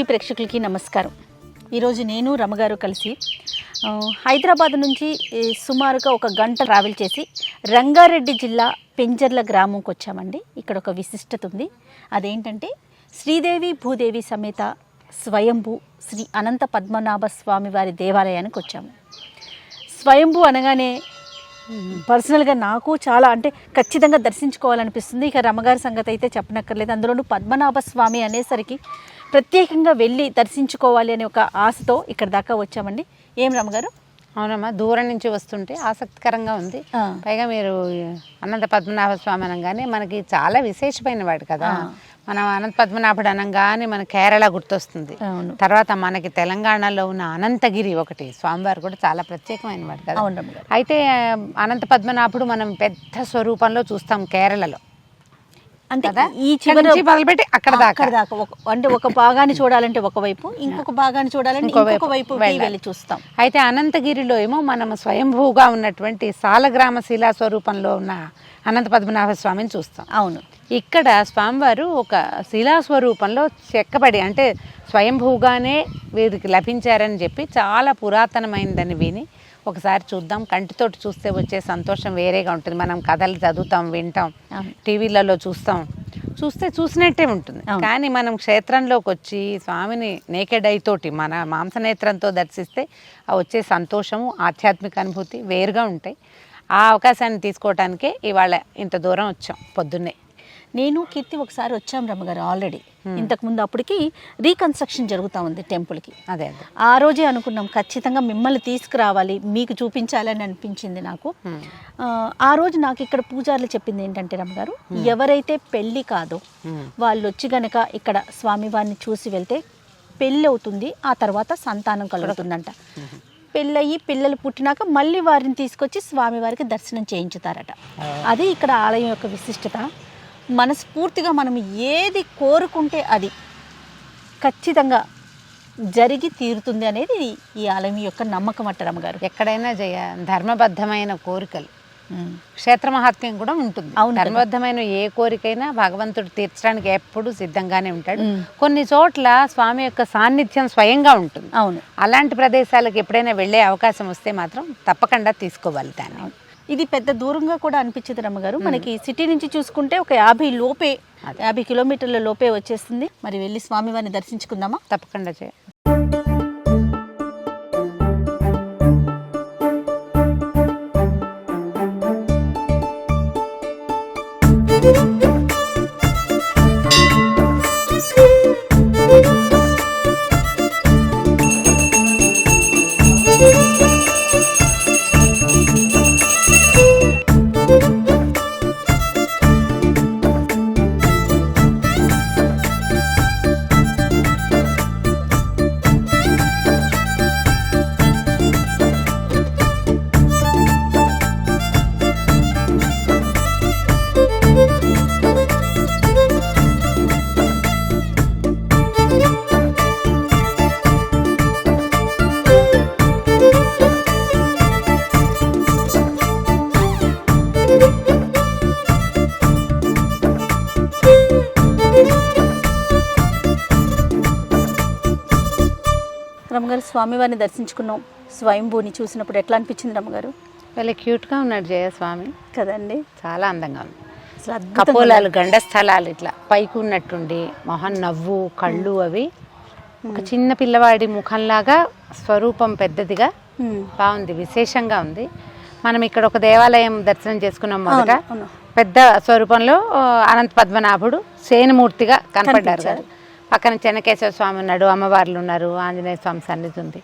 ప్రేక్షకులకి నమస్కారం. ఈరోజు నేను రమగారు కలిసి హైదరాబాద్ నుంచి సుమారుగా ఒక గంట ట్రావెల్ చేసి రంగారెడ్డి జిల్లా పెంజర్ల గ్రామంకి వచ్చామండి. ఇక్కడ ఒక విశిష్టత ఉంది. అదేంటంటే శ్రీదేవి భూదేవి సమేత స్వయంభూ శ్రీ అనంత పద్మనాభ స్వామి వారి దేవాలయానికి వచ్చాము. స్వయంభూ అనగానే పర్సనల్గా నాకు చాలా అంటే ఖచ్చితంగా దర్శించుకోవాలనిపిస్తుంది. ఇక రమగారి సంగతి అయితే చెప్పనక్కర్లేదు. అందులోనూ పద్మనాభ స్వామి అనేసరికి ప్రత్యేకంగా వెళ్ళి దర్శించుకోవాలి అనే ఒక ఆశతో ఇక్కడ దాకా వచ్చామండి. ఏం రమగారు? అవునమ్మా, దూరం నుంచి వస్తుంటే ఆసక్తికరంగా ఉంది. పైగా మీరు అనంత పద్మనాభ స్వామి అనగానే మనకి చాలా విశేషమైన వాడు కదా. మనం అనంత పద్మనాభుడు అనగానే మన కేరళ గుర్తొస్తుంది. తర్వాత మనకి తెలంగాణలో ఉన్న అనంతగిరి ఒకటి స్వామివారు కూడా చాలా ప్రత్యేకమైన వాడు కదా. అయితే అనంత పద్మనాభుడు మనం పెద్ద స్వరూపంలో చూస్తాం కేరళలో. అంటే ఈ చివరి మొదలుపెట్టి అక్కడ దాకా అంటే ఒక భాగాన్ని చూడాలంటే ఒకవైపు, ఇంకొక భాగాన్ని చూడాలంటే ఇంకొక వైపు వెళ్ళి చూస్తాం. అయితే అనంతగిరిలో ఏమో మనం స్వయంభూగా ఉన్నటువంటి సాలగ్రామ శిలా స్వరూపంలో ఉన్న అనంత పద్మనాభ స్వామిని చూస్తాం. అవును, ఇక్కడ స్వామివారు ఒక శిలా స్వరూపంలో చెక్కబడి అంటే స్వయంభూగానే వీరికి లభించారని చెప్పి చాలా పురాతనమైనదని విని ఒకసారి చూద్దాం. కంటితోటి చూస్తే వచ్చే సంతోషం వేరేగా ఉంటుంది. మనం కథలు చదువుతాం, వింటాం, టీవీలలో చూస్తే చూసినట్టే ఉంటుంది. కానీ మనం క్షేత్రంలోకి వచ్చి స్వామిని నేకెడ్ ఐ తోటి మన మాంసనేత్రంతో దర్శిస్తే ఆ వచ్చే సంతోషము, ఆధ్యాత్మిక అనుభూతి వేరుగా ఉంటాయి. ఆ అవకాశాన్ని తీసుకోవటానికే ఇవాళ ఇంత దూరం వచ్చాం. పొద్దున్నే నేను కీర్తి ఒకసారి వచ్చాం రమ్మగారు. ఆల్రెడీ ఇంతకుముందు అప్పటికి రీకన్స్ట్రక్షన్ జరుగుతూ ఉంది టెంపుల్కి. అదే ఆ రోజే అనుకున్నాం ఖచ్చితంగా మిమ్మల్ని తీసుకురావాలి, మీకు చూపించాలని అనిపించింది నాకు. ఆ రోజు నాకు ఇక్కడ పూజారులు చెప్పింది ఏంటంటే రమ్మగారు, ఎవరైతే పెళ్ళి కాదో వాళ్ళు వచ్చి గనక ఇక్కడ స్వామివారిని చూసి వెళ్తే పెళ్ళి అవుతుంది, ఆ తర్వాత సంతానం కలుగుతుందంట. పెళ్ళయి పిల్లలు పుట్టినాక మళ్ళీ వారిని తీసుకొచ్చి స్వామివారికి దర్శనం చేయించుతారట. అది ఇక్కడ ఆలయం యొక్క విశిష్టత. మనస్ఫూర్తిగా మనం ఏది కోరుకుంటే అది ఖచ్చితంగా జరిగి తీరుతుంది అనేది ఈ ఆలయం యొక్క నమ్మకం అట్ట రమ్మగారు. ఎక్కడైనా ధర్మబద్ధమైన కోరికలు, క్షేత్ర మహాత్మ్యం కూడా ఉంటుంది. ధర్మబద్ధమైన ఏ కోరికైనా భగవంతుడు తీర్చడానికి ఎప్పుడు సిద్ధంగానే ఉంటాడు. కొన్ని చోట్ల స్వామి యొక్క సాన్నిధ్యం స్వయంగా ఉంటుంది. అవును, అలాంటి ప్రదేశాలకు ఎప్పుడైనా వెళ్ళే అవకాశం వస్తే మాత్రం తప్పకుండా తీసుకోవాలి దాన్ని. ఇది పెద్ద దూరంగా కూడా అనిపించదు రమ్మగారు. మనకి సిటీ నుంచి చూసుకుంటే ఒక 50 కిలోమీటర్ల లోపే వచ్చేస్తుంది. మరి వెళ్ళి స్వామివారిని దర్శించుకుందామా? తప్పకుండా చేయాలి. రమ్మగారు, స్వామివారిని దర్శించుకున్నాం. స్వయంభూని చూసినప్పుడు ఎట్లా అనిపించింది రమ్మగారు? చాలా క్యూట్గా ఉన్నాడు జయస్వామి కదండి, చాలా అందంగా ఉంది. కపోలాలు, గండస్థలాలు ఇట్లా పైకి ఉన్నట్టుండి మొహం, నవ్వు, కళ్ళు అవి ఒక చిన్న పిల్లవాడి ముఖంలాగా స్వరూపం పెద్దదిగా బాగుంది, విశేషంగా ఉంది. మనం ఇక్కడ ఒక దేవాలయం దర్శనం చేసుకున్నాం. మొదట పెద్ద స్వరూపంలో అనంత పద్మనాభుడు సేనమూర్తిగా కనపడ్డారు కదా. పక్కన చెన్నకేశవ స్వామి ఉన్నాడు, అమ్మవార్లు ఉన్నారు, ఆంజనేయ స్వామి సన్నిధి ఉంది.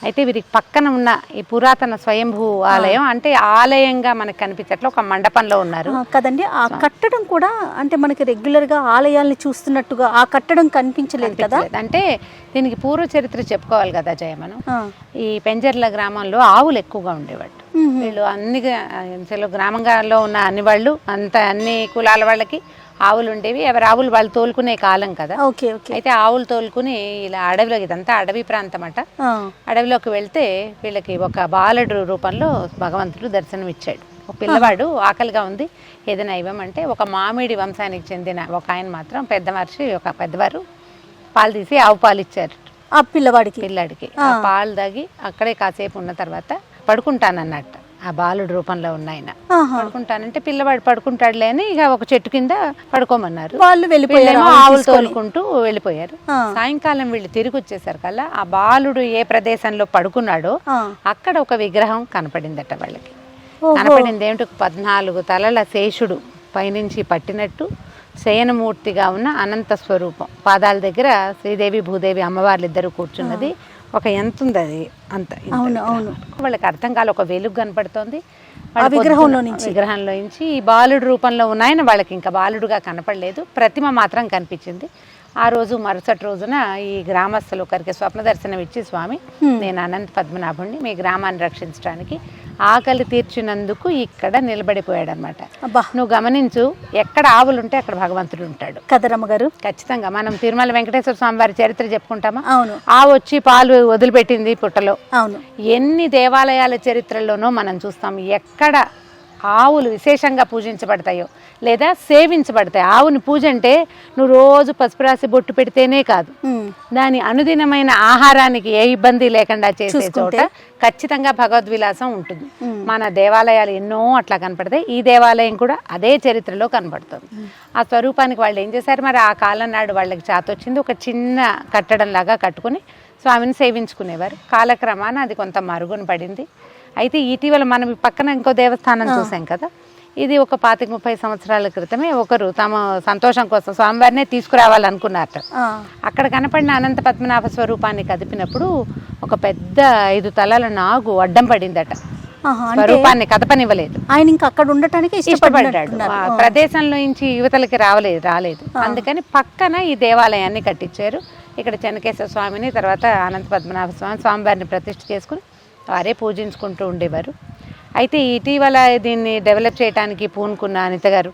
అయితే వీరికి పక్కన ఉన్న ఈ పురాతన స్వయంభూ ఆలయం అంటే ఆలయంగా మనకు కనిపించట్లే, ఒక మండపంలో ఉన్నారు కదండి. ఆ కట్టడం కూడా అంటే మనకి రెగ్యులర్గా ఆలయాల్ని చూస్తున్నట్టుగా ఆ కట్టడం కనిపించలేదు కదా. అంటే దీనికి పూర్వ చరిత్ర చెప్పుకోవాలి కదా జయ. మనం ఈ పెంజర్ల గ్రామంలో ఆవులు ఎక్కువగా ఉండేవాళ్ళు. వీళ్ళు అన్ని గ్రామంలో ఉన్న అన్ని కులాల వాళ్ళకి ఆవులు ఉండేవి. ఎవరి ఆవులు వాళ్ళు తోలుకునే కాలం కదా. అయితే ఆవులు తోలుకుని ఇలా అడవిలో, ఇదంతా అడవి ప్రాంతం అట, అడవిలోకి వెళ్తే వీళ్ళకి ఒక బాలుడు రూపంలో భగవంతుడు దర్శనం ఇచ్చాడు. ఒక పిల్లవాడు ఆకలిగా ఉంది, ఏదైనా ఇవ్వమంటే ఒక మామిడి వంశానికి చెందిన ఒక ఆయన మాత్రం పెద్ద మనిషి, ఒక పెద్దవారు పాలు తీసి ఆవు పాలు ఇచ్చారు ఆ పిల్లవాడికి. పిల్లాడికి. ఆ పాలు తాగి అక్కడే కాసేపు ఉన్న తర్వాత పడుకుంటానన్నట్టు ఆ బాలుడు రూపంలో ఉన్న ఆయన. పడుకుంటానంటే పిల్లవాడు పడుకుంటాడులే అని ఇక ఒక చెట్టు కింద పడుకోమన్నారు. వాళ్ళు వెళ్ళిపోయారు, ఆవులు తోలుకుంటూ వెళ్ళిపోయారు. సాయంకాలం వీళ్ళు తిరిగి వచ్చేసరి కల్లా ఆ బాలుడు ఏ ప్రదేశంలో పడుకున్నాడో అక్కడ ఒక విగ్రహం కనపడిందట వాళ్ళకి. కనపడింది ఏమిటి, 14 తలల శేషుడు పైనుంచి పట్టినట్టు శయనమూర్తిగా ఉన్న అనంత స్వరూపం. పాదాల దగ్గర శ్రీదేవి భూదేవి అమ్మవార్లు ఇద్దరు కూర్చున్నది. ఒక ఎంత ఉంది అది అంత. వాళ్ళకి అర్థం కాలే, ఒక వెలుగు కనపడుతోంది విగ్రహంలో నుంచి. ఈ బాలుడు రూపంలో ఉన్నాయని వాళ్ళకి ఇంకా బాలుడుగా కనపడలేదు, ప్రతిమ మాత్రం కనిపించింది. ఆ రోజు మరుసటి రోజున ఈ గ్రామస్తులు ఒకరికి స్వప్న దర్శనం ఇచ్చి, స్వామి నేను అనంత పద్మనాభుడిని, మీ గ్రామాన్ని రక్షించడానికి ఆకలి తీర్చినందుకు ఇక్కడ నిలబడిపోయాడు అనమాట. నువ్వు గమనించు, ఎక్కడ ఆవులు ఉంటే అక్కడ భగవంతుడు ఉంటాడు కదా రమ్మగారు. ఖచ్చితంగా. మనం తిరుమల వెంకటేశ్వర స్వామి వారి చరిత్ర చెప్పుకుంటామా? అవును. ఆవు వచ్చి పాలు వదిలిపెట్టింది పుట్టలో. అవును. ఎన్ని దేవాలయాల చరిత్రల్లోనో మనం చూస్తాం ఎక్కడ ఆవులు విశేషంగా పూజించబడతాయో లేదా సేవించబడతాయి. ఆవుని పూజ అంటే నువ్వు రోజు పసుపు రాసి బొట్టు పెడితేనే కాదు, దాని అనుదినమైన ఆహారానికి ఏ ఇబ్బంది లేకుండా చేసే చోట ఖచ్చితంగా భగవద్విలాసం ఉంటుంది. మన దేవాలయాలు ఎన్నో అట్లా కనపడతాయి. ఈ దేవాలయం కూడా అదే చరిత్రలో కనపడుతుంది. ఆ స్వరూపానికి వాళ్ళు ఏం చేశారు మరి, ఆ కాలం నాడు వాళ్ళకి చాతొచ్చింది, ఒక చిన్న కట్టడం లాగా కట్టుకుని స్వామిని సేవించుకునేవారు. కాలక్రమాన అది కొంత మరుగున పడింది. అయితే ఇటీవల మనం పక్కన ఇంకో దేవస్థానం చూసాం కదా, ఇది ఒక 25-30 సంవత్సరాల క్రితమే ఒకరు తమ సంతోషం కోసం స్వామివారినే తీసుకురావాలనుకున్నారట. అక్కడ కనపడిన అనంత పద్మనాభ స్వరూపాన్ని కదిపినప్పుడు ఒక పెద్ద 5 తలల నాగు అడ్డం పడిందట. స్వరూపాన్ని కదపనివ్వలేదు. ఆయన ఇంకా అక్కడ ఉండటానికి ఇష్టపడ్డాడు. ప్రదేశంలో నుంచి యువతలకి రాలేదు. అందుకని పక్కన ఈ దేవాలయాన్ని కట్టించారు. ఇక్కడ చెన్నకేశ్వర స్వామిని, తర్వాత అనంత పద్మనాభ స్వామివారిని ప్రతిష్ఠ చేసుకుని వారే పూజించుకుంటూ ఉండేవారు. అయితే ఇటీవల దీన్ని డెవలప్ చేయడానికి పూనుకున్న అనిత గారు,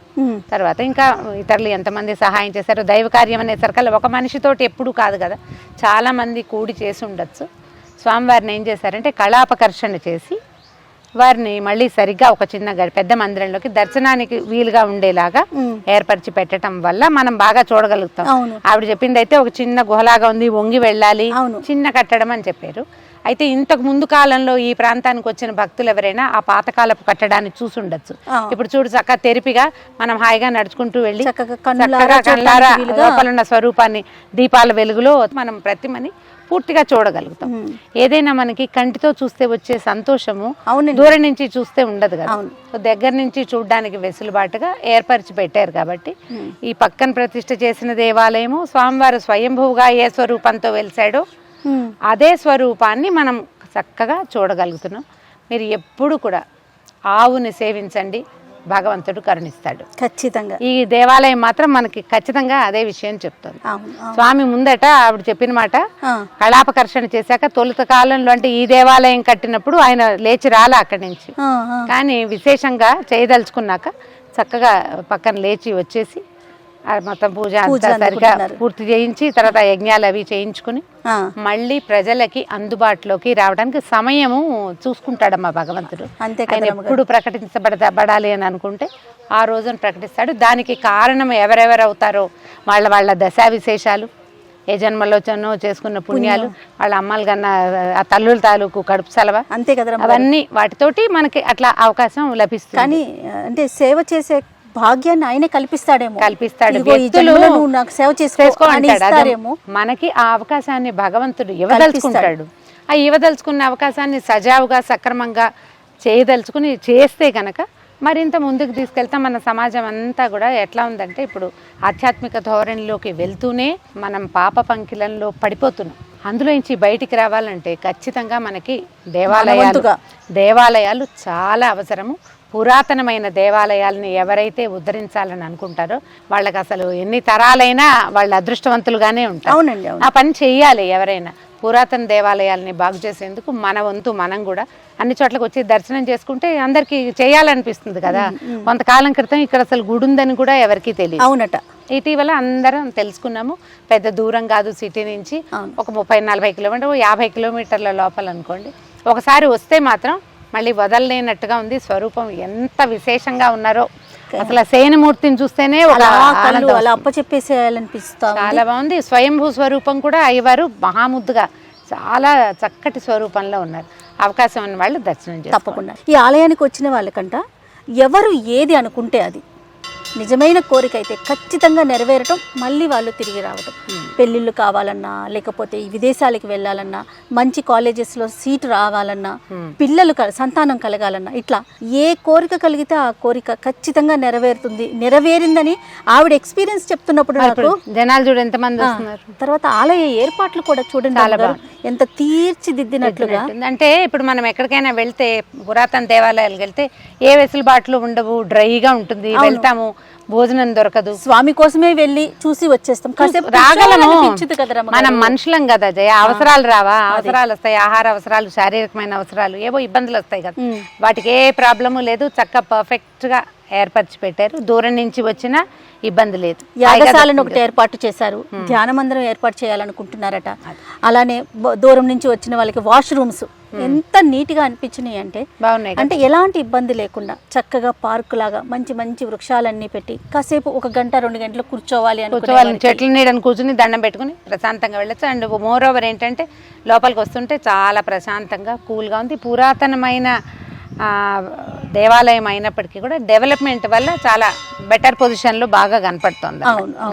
తర్వాత ఇంకా ఇతరులు ఎంతమంది సహాయం చేశారు. దైవ కార్యం అనేసరికల్లా ఒక మనిషితోటి ఎప్పుడూ కాదు కదా, చాలామంది కూడి చేసి ఉండొచ్చు. స్వామివారిని ఏం చేశారంటే కళాపకర్షణ చేసి వారిని మళ్ళీ సరిగ్గా ఒక చిన్న పెద్ద మందిరంలోకి దర్శనానికి వీలుగా ఉండేలాగా ఏర్పరిచి పెట్టడం వల్ల మనం బాగా చూడగలుగుతాం. ఆవిడ చెప్పింది అయితే ఒక చిన్న గుహలాగా ఉంది, వంగి వెళ్ళాలి, చిన్న కట్టడం అని చెప్పారు. అయితే ఇంతకు ముందు కాలంలో ఈ ప్రాంతానికి వచ్చిన భక్తులు ఎవరైనా ఆ పాతకాలపు కట్టడాన్ని చూసి ఉండొచ్చు. ఇప్పుడు చూడు చక్కగా తెరిపిగా మనం హాయిగా నడుచుకుంటూ వెళ్ళి కళ్ళారా లోపలున్న స్వరూపాన్ని దీపాల వెలుగులో మనం ప్రతిమని పూర్తిగా చూడగలుగుతాం. ఏదైనా మనకి కంటితో చూస్తే వచ్చే సంతోషము దూరం నుంచి చూస్తే ఉండదు కదా, దగ్గర నుంచి చూడడానికి వెసులుబాటుగా ఏర్పరిచి పెట్టారు. కాబట్టి ఈ పక్కన ప్రతిష్ఠ చేసిన దేవాలయము స్వామివారు స్వయంభూగా ఏ స్వరూపంతో వెలిసాడో అదే స్వరూపాన్ని మనం చక్కగా చూడగలుగుతున్నాం. మీరు ఎప్పుడు కూడా ఆవుని సేవించండి, భగవంతుడు కరుణిస్తాడు ఖచ్చితంగా. ఈ దేవాలయం మాత్రం మనకి ఖచ్చితంగా అదే విషయం చెప్తుంది. స్వామి ముందట ఆవిడ చెప్పిన మాట, కళాపకర్షణ చేశాక తొలుత కాలంలో అంటే ఈ దేవాలయం కట్టినప్పుడు ఆయన లేచి రాలా అక్కడి నుంచి, కానీ విశేషంగా చేయదలుచుకున్నాక చక్కగా పక్కన లేచి వచ్చేసి మొత్తం పూజ అంతా సరిగా పూర్తి చేయించి తర్వాత యజ్ఞాలు అవి చేయించుకుని మళ్ళీ ప్రజలకి అందుబాటులోకి రావడానికి సమయము చూసుకుంటాడమ్మా భగవంతుడు. ఆయన ఎప్పుడు ప్రకటించబడాలి అని అనుకుంటే ఆ రోజున ప్రకటిస్తాడు. దానికి కారణం ఎవరెవరు అవుతారో వాళ్ళ దశా విశేషాలు, ఏ జన్మలో చేసుకున్న పుణ్యాలు, వాళ్ళ అమ్మలు కన్నా ఆ తల్లుల తాలూకు కడుపు సెలవ, అంతే కదా, అవన్నీ వాటితోటి మనకి అట్లా అవకాశం లభిస్తుంది. కానీ అంటే సేవ చేసే భాగ్యాన్ని ఆయనే కల్పిస్తాడు. మనకి ఆ అవకాశాన్ని భగవంతుడు ఇవ్వదలుచుకుంటాడు. ఆ ఇవ్వదలుచుకున్న అవకాశాన్ని సజావుగా సక్రమంగా చేయదలుచుకుని చేస్తే కనుక మరింత ముందుకు తీసుకెళ్తాం. మన సమాజం అంతా కూడా ఎట్లా ఉందంటే ఇప్పుడు ఆధ్యాత్మిక ధోరణిలోకి వెళ్తూనే మనం పాప పంకిలంలో పడిపోతున్నాం. అందులోంచి బయటికి రావాలంటే ఖచ్చితంగా మనకి దేవాలయాలు చాలా అవసరము. పురాతనమైన దేవాలయాలని ఎవరైతే ఉద్ధరించాలని అనుకుంటారో వాళ్ళకి అసలు ఎన్ని తరాలైనా వాళ్ళ అదృష్టవంతులుగానే ఉంటారు. అవునండి, ఆ పని చెయ్యాలి. ఎవరైనా పురాతన దేవాలయాలని బాగు చేసేందుకు మన వంతు మనం కూడా అన్ని చోట్లకు వచ్చి దర్శనం చేసుకుంటే అందరికి చేయాలనిపిస్తుంది కదా. కొంతకాలం క్రితం ఇక్కడ అసలు గుడి ఉందని కూడా ఎవరికి తెలియదు. అవునట. ఇటీవల అందరం తెలుసుకున్నాము. పెద్ద దూరం కాదు సిటీ నుంచి, ఒక 30-40 కిలోమీటర్లు, 50 కిలోమీటర్ల లోపల అనుకోండి. ఒకసారి వస్తే మాత్రం మళ్ళీ వదలలేనట్టుగా ఉంది. స్వరూపం ఎంత విశేషంగా ఉన్నారో అసలు ఆ శయనమూర్తిని చూస్తేనే ఒక అలా కళ్ళు ఆనందం అలా వస్తుంది. అప్పచెప్పేసేయాలనిపిస్తా ఉంది. చాలా బాగుంది. స్వయంభూ స్వరూపం కూడా అయ్యవారు మహాముద్దుగా చాలా చక్కటి స్వరూపంలో ఉన్నారు. అవకాశం ఉన్న వాళ్ళు దర్శనం చేస్తారు. తప్పకుండా ఈ ఆలయానికి వచ్చిన వాళ్ళకంట ఎవరు ఏది అనుకుంటే అది నిజమైన కోరిక అయితే ఖచ్చితంగా నెరవేరటం, మళ్ళీ వాళ్ళు తిరిగి రావటం. పెళ్ళిళ్ళు కావాలన్నా, లేకపోతే ఈ విదేశాలకు వెళ్ళాలన్నా, మంచి కాలేజెస్లో సీటు రావాలన్నా, పిల్లలు సంతానం కలగాలన్నా, ఇట్లా ఏ కోరిక కలిగితే ఆ కోరిక ఖచ్చితంగా నెరవేరిందని ఆవిడ ఎక్స్పీరియన్స్ చెప్తున్నప్పుడు నాకు జనాలు చూడు ఎంతమంది వస్తున్నారు. తర్వాత ఆలయ ఏర్పాట్లు కూడా చూడండి అమ్మగారు, ఎంత తీర్చిదిద్దినట్లుగా. అంటే ఇప్పుడు మనం ఎక్కడికైనా వెళ్తే, పురాతన దేవాలయాలకు వెళ్తే ఏ వెసులుబాట్లు ఉండవు, డ్రైగా ఉంటుంది, వెళ్తాము, భోజనం దొరకదు. స్వామి కోసమే వెళ్ళి చూసి వచ్చేస్తాం. రాగలము, మనం మనుషులం కదా జయ. అవసరాలు రావా? అవసరాలు వస్తాయి, ఆహార అవసరాలు, శారీరకమైన అవసరాలు, ఏవో ఇబ్బందులు వస్తాయి కదా. వాటికి ఏ ప్రాబ్లము లేదు, చక్కగా పర్ఫెక్ట్ గా ఏర్పరిచి పెట్టారు. దూరం నుంచి వచ్చినా ఇబ్బంది లేదు. యాగశాలను ఒకటి ఏర్పాటు చేశారు, ధ్యాన మందిరం ఏర్పాటు చేయాలనుకుంటున్నారట. అలానే దూరం నుంచి వచ్చిన వాళ్ళకి వాష్రూమ్స్ ఎంత నీట్ గా అనిపించినాయి అంటే బాగున్నాయి. అంటే ఎలాంటి ఇబ్బంది లేకుండా చక్కగా పార్కు లాగా మంచి మంచి వృక్షాలన్నీ పెట్టి కాసేపు 1 గంట 2 గంటలు కూర్చోవాలి, చెట్ల నీడని కూర్చుని దండం పెట్టుకుని ప్రశాంతంగా వెళ్ళచ్చు. అండ్ మోర్ ఓవర్ ఏంటంటే లోపలికి వస్తుంటే చాలా ప్రశాంతంగా కూల్గా ఉంది. పురాతనమైన దేవాలయం అయినప్పటికీ కూడా డెవలప్మెంట్ వల్ల చాలా బెటర్ పొజిషన్లో బాగా కనపడుతుంది.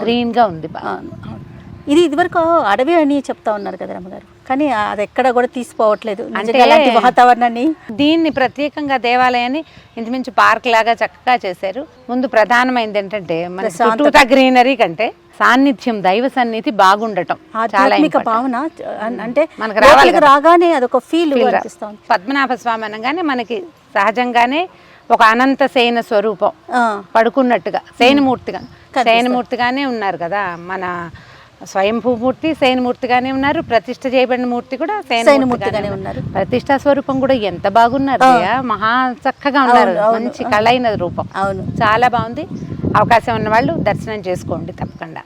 గ్రీన్ గా ఉంది. ఇది ఇదివరకు అడవి అని చెప్తా ఉన్నారు కదా రమ్మగారు, కానీ అది ఎక్కడ కూడా తీసిపోవట్లేదు అలాంటి వాతావరణాన్ని. దీన్ని ప్రత్యేకంగా దేవాలయాన్ని ఇంచుమించు పార్క్ లాగా చక్కగా చేశారు. ముందు ప్రధానమైనది ఏంటంటే మన చుట్టూతా గ్రీనరీ కంటే సాన్నిధ్యం, దైవ సన్నిధి బాగుండటం, ఆధ్యాత్మిక భావన. అంటే మనకు రాగానే అదొక ఫీల్ అనిపిస్తుంది. పద్మనాభ స్వామి అనగానే మనకి సహజంగానే ఒక అనంత శయన స్వరూపం పడుకున్నట్టుగా శయనమూర్తిగానే ఉన్నారు కదా. మన స్వయంభూమూర్తి శయనమూర్తిగానే ఉన్నారు, ప్రతిష్ఠ చేయబడిన మూర్తి కూడా శయనమూర్తిగానే ఉన్నారు. ప్రతిష్ఠా స్వరూపం కూడా ఎంత బాగున్నారు, మహా చక్కగా ఉన్నారు. మంచి కళైన రూపం. అవును, చాలా బాగుంది. అవకాశం ఉన్న వాళ్ళు దర్శనం చేసుకోండి తప్పకుండా.